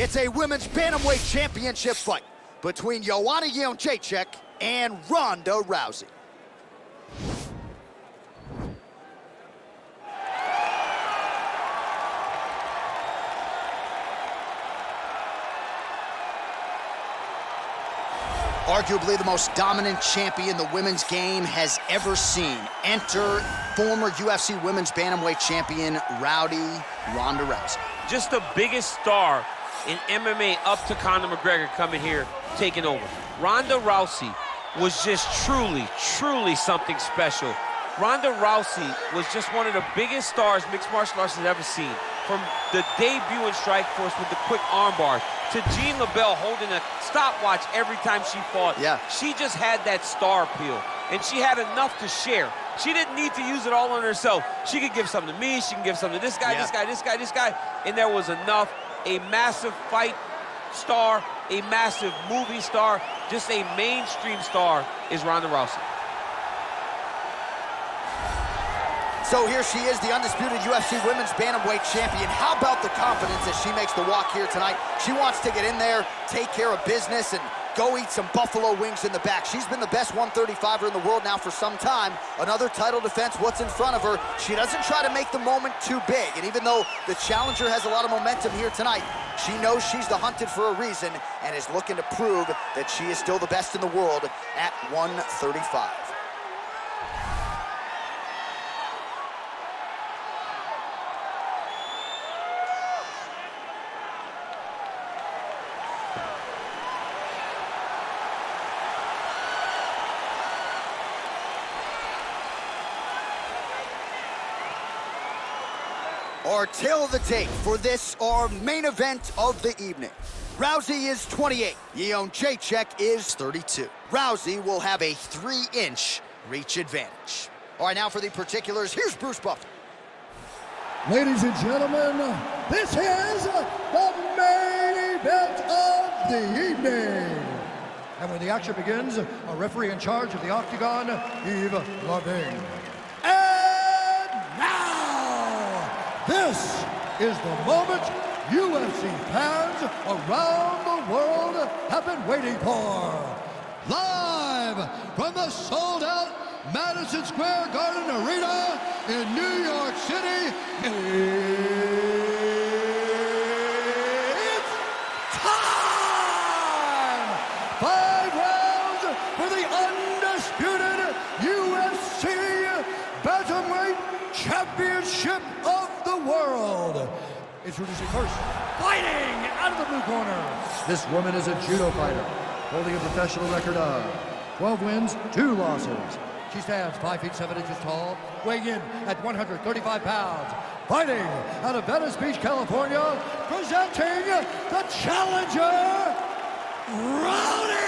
It's a women's bantamweight championship fight between Joanna Jedrzejczyk and Ronda Rousey. Arguably the most dominant champion the women's game has ever seen. Enter former UFC women's bantamweight champion, Ronda Rousey. Just the biggest star in MMA up to Conor McGregor coming here, taking over. Ronda Rousey was just truly something special. Ronda Rousey was just one of the biggest stars mixed martial arts has ever seen. From the debut in Strikeforce with the quick armbar to Jean LaBelle holding a stopwatch every time she fought. Yeah. She just had that star appeal, and she had enough to share. She didn't need to use it all on herself. She could give something to me, she can give something to this guy, this guy, and there was enough. A massive fight star, a massive movie star, just a mainstream star is Ronda Rousey. So here she is, the undisputed UFC Women's Bantamweight Champion. How about the confidence as she makes the walk here tonight? She wants to get in there, take care of business, and go eat some buffalo wings in the back. She's been the best 135er in the world now for some time. Another title defense, what's in front of her? She doesn't try to make the moment too big. And even though the challenger has a lot of momentum here tonight, she knows she's the hunted for a reason and is looking to prove that she is still the best in the world at 135. Our tail of the tape for this, our main event of the evening. Rousey is 28, Jedrzejczyk is 32. Rousey will have a 3-inch reach advantage. All right, now for the particulars, here's Bruce Buffer. Ladies and gentlemen, this is the main event of the evening. And when the action begins, a referee in charge of the Octagon, Yves Laving. This is the moment UFC fans around the world have been waiting for. Live from the sold-out Madison Square Garden Arena in New York City, it's time! 5 rounds for the undisputed UFC Bantamweight Championship of the world. Introducing first, fighting out of the blue corner. This woman is a judo fighter, holding a professional record of 12 wins, 2 losses. She stands 5 feet 7 inches tall, weighing in at 135 pounds. Fighting out of Venice Beach, California, presenting the challenger, Ronda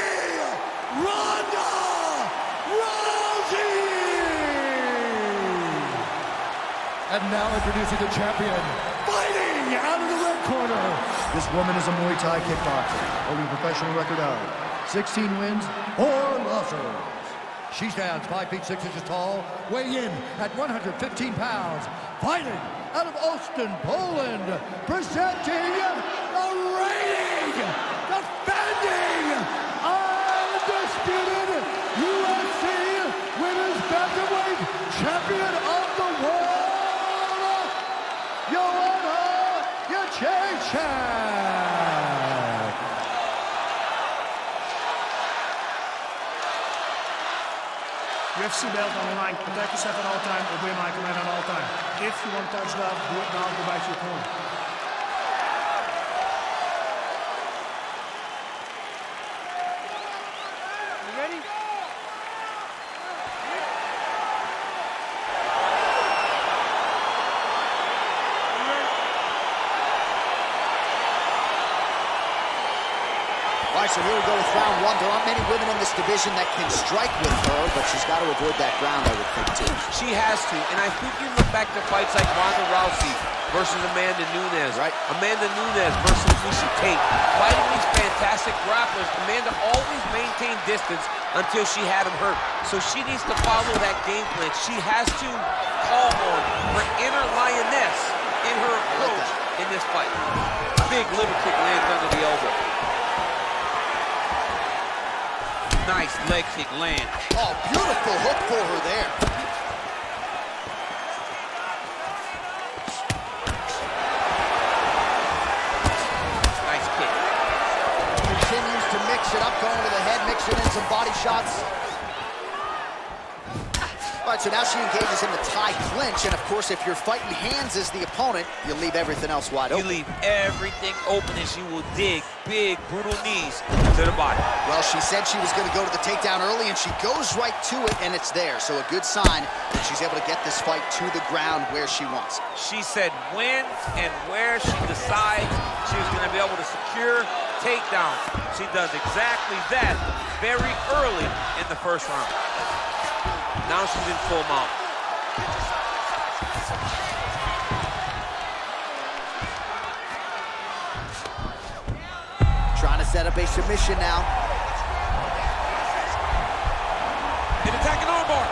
Rousey. And now introducing the champion, fighting out of the red corner. This woman is a Muay Thai kickboxer, holding a professional record of 16 wins, 4 losses. She stands 5 feet 6 inches tall, weighing in at 115 pounds. Fighting out of Olsztyn, Poland, presenting the reigning, defending, undisputed UFC Women's Bantamweight Champion of the World, Joanna Jedrzejczyk. UFC belt on the line. Protect yourself at all time. Obey my command at all time. If you want to touch left, do it now. Go back to your corner. You ready? All right, so here we go with round 1. There aren't many women in this division that can strike with her, but she's got to avoid that ground, I would think, too. She has to, and I think you look back to fights like Ronda Rousey versus Amanda Nunes, right? Amanda Nunes versus Miesha Tate. Fighting these fantastic grapplers, Amanda always maintained distance until she had him hurt. So she needs to follow that game plan. She has to call on her inner lioness in her approach in this fight. Big liver kick lands under the elbow. Nice leg kick lands. Oh, beautiful hook for her there. Nice kick. Continues to mix it up, going to the head, mixing in some body shots. All right, so now she engages in the tie clinch, and of course, if you're fighting hands as the opponent, you leave everything else wide open. You leave everything open, and she will dig big, brutal knees to the body. Well, she said she was going to go to the takedown early, and she goes right to it, and it's there. So a good sign that she's able to get this fight to the ground where she wants it. She said when and where she decides she was going to be able to secure takedown. She does exactly that very early in the first round. Now she's in full mount. Trying to set up a submission now. An attacking armbar.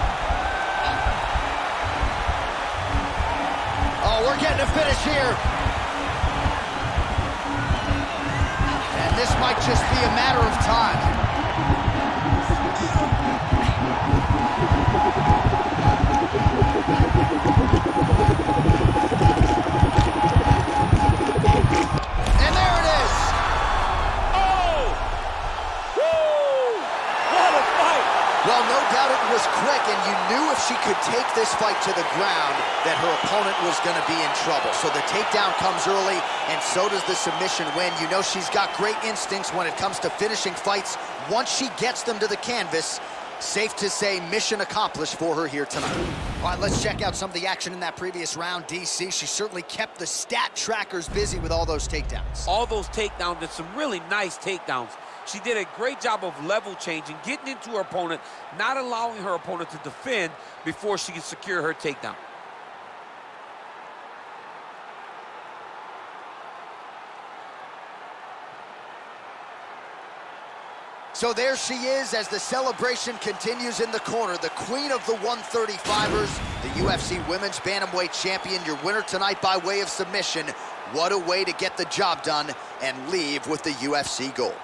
Oh, we're getting a finish here. And this might just be a matter of time. And there it is. Oh! Woo! What a fight! Well, no doubt it was quick, and you knew if she could take this fight to the ground that her opponent was going to be in trouble. So the takedown comes early, and so does the submission win. You know she's got great instincts when it comes to finishing fights. Once she gets them to the canvas, safe to say mission accomplished for her here tonight. All right, let's check out some of the action in that previous round. DC, she certainly kept the stat trackers busy with all those takedowns. All those takedowns and some really nice takedowns. She did a great job of level changing, getting into her opponent, not allowing her opponent to defend before she could secure her takedown. So there she is as the celebration continues in the corner. The queen of the 135ers, the UFC Women's Bantamweight Champion, your winner tonight by way of submission. What a way to get the job done and leave with the UFC gold.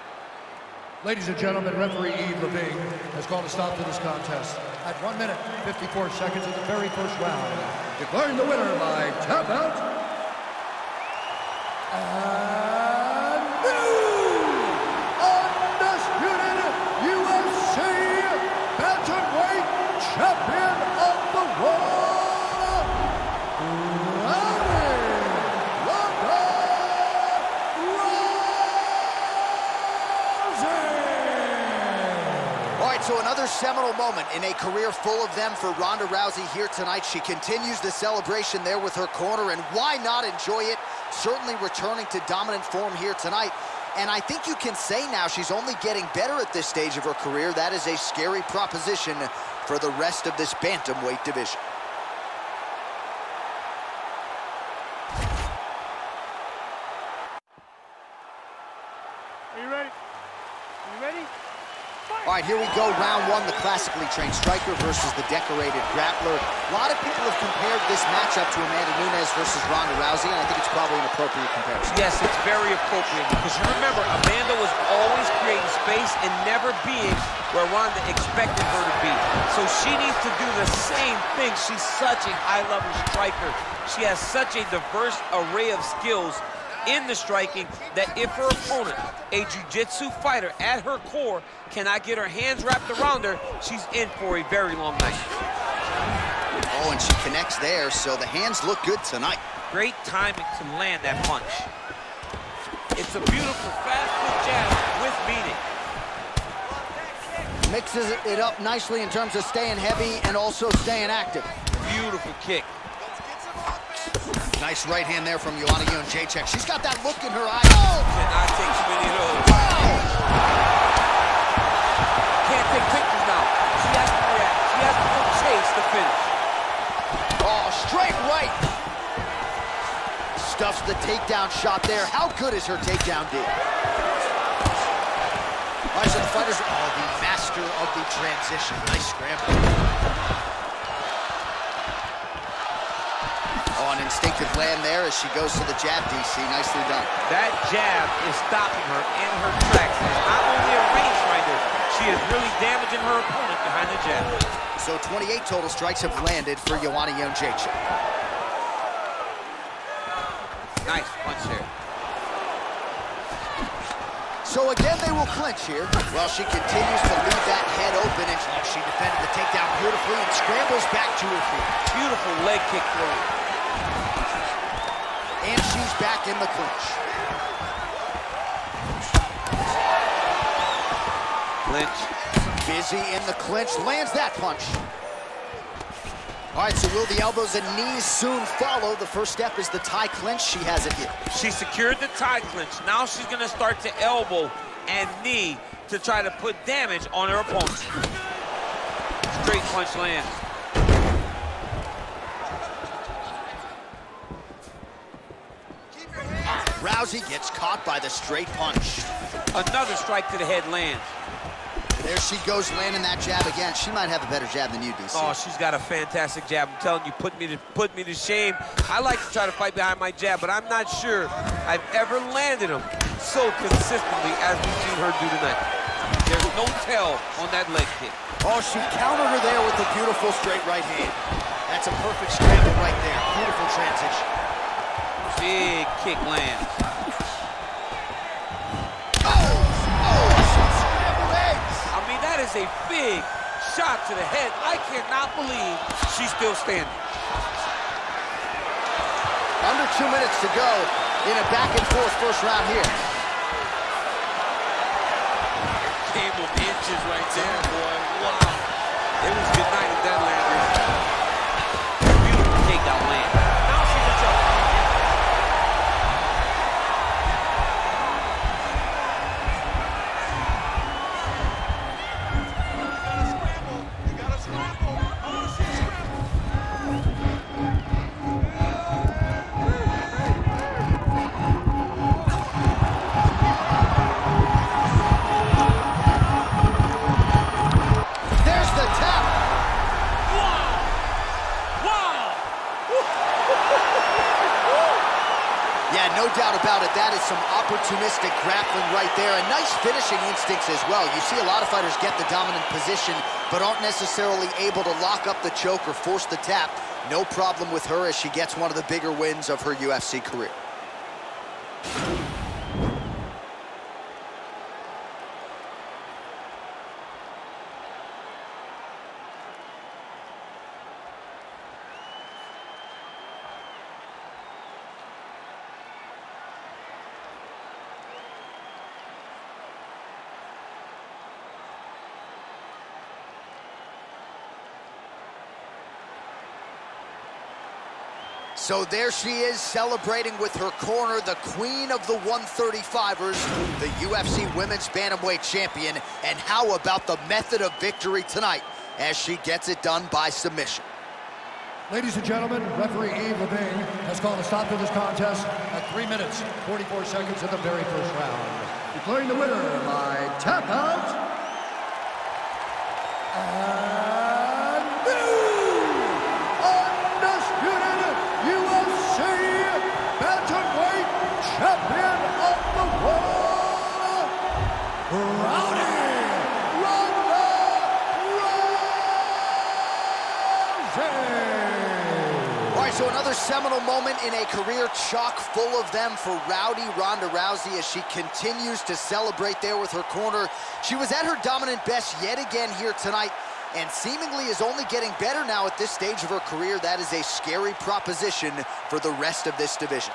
Ladies and gentlemen, referee Yves Levine has called a stop to this contest at 1 minute, 54 seconds of the very first round, declaring the winner by tap out. And new undisputed UFC Bantamweight Champion of the world, Ronda Rousey. All right, so another seminal moment in a career full of them for Ronda Rousey here tonight. She continues the celebration there with her corner, and why not enjoy it? Certainly returning to dominant form here tonight. And I think you can say now she's only getting better at this stage of her career. That is a scary proposition for the rest of this bantamweight division. Are you ready? Are you ready? All right, here we go, round one, the classically trained striker versus the decorated grappler. A lot of people have compared this matchup to Amanda Nunes versus Ronda Rousey, and I think it's probably an appropriate comparison. Yes, it's very appropriate because you remember, Amanda was always creating space and never being where Ronda expected her to be. So she needs to do the same thing. She's such a high-level striker. She has such a diverse array of skills in the striking that if her opponent, a jiu-jitsu fighter at her core, cannot get her hands wrapped around her, she's in for a very long night. Oh, and she connects there, so the hands look good tonight. Great timing to land that punch. It's a beautiful fast foot jab with meaning. Mixes it up nicely in terms of staying heavy and also staying active. Beautiful kick. Nice right hand there from Joanna Jedrzejczyk. She's got that look in her eye. Oh! Cannot take too many of those. Wow! Can't take pictures now. She has to react. She has to go chase the finish. Oh, straight right. Stuffs the takedown shot there. How good is her takedown, D? All right, so the fighters, oh, the master of the transition. Nice scramble. Oh, and instinctive land there as she goes to the jab, DC. Nicely done. That jab is stopping her in her tracks. It's not only a rangefinder, she is really damaging her opponent behind the jab. So 28 total strikes have landed for Joanna Jedrzejczyk. Nice punch there. So again, they will clinch here. Well, she continues to leave that head open, and she defended the takedown beautifully and scrambles back to her feet. Beautiful leg kick throw. And she's back in the clinch. Clinch. Busy in the clinch, lands that punch. All right, so will the elbows and knees soon follow? The first step is the tie clinch. She has it here. She secured the tie clinch. Now she's gonna start to elbow and knee to try to put damage on her opponent. Straight punch lands. Rousey gets caught by the straight punch. Another strike to the head lands. There she goes, landing that jab again. She might have a better jab than you, DC. Oh, she's got a fantastic jab. I'm telling you, put me to shame. I like to try to fight behind my jab, but I'm not sure I've ever landed them so consistently as we've seen her do tonight. There's no tell on that leg kick. Oh, she countered her there with a beautiful straight right hand. That's a perfect scramble right there. Beautiful transition. Big kick lands. That is a big shot to the head. I cannot believe she's still standing. Under 2 minutes to go in a back-and-forth first round here. Game of inches right there, boy. Wow. It was good night at that landing. Beautiful takedown land. Now she's in trouble. No doubt about it, that is some opportunistic grappling right there, and nice finishing instincts as well. You see a lot of fighters get the dominant position, but aren't necessarily able to lock up the choke or force the tap. No problem with her as she gets one of the bigger wins of her UFC career. So there she is, celebrating with her corner, the queen of the 135ers, the UFC Women's Bantamweight Champion. And how about the method of victory tonight as she gets it done by submission? Ladies and gentlemen, referee Yves Levine has called a stop to this contest at 3 minutes, 44 seconds of the very first round. Declaring the winner by tap out, and new undisputed UFC Bantamweight Champion of the world, Ronda Rousey. All right, so another seminal moment in a career chock full of them for Rowdy Ronda Rousey as she continues to celebrate there with her corner. She was at her dominant best yet again here tonight, and seemingly is only getting better now at this stage of her career. That is a scary proposition for the rest of this division.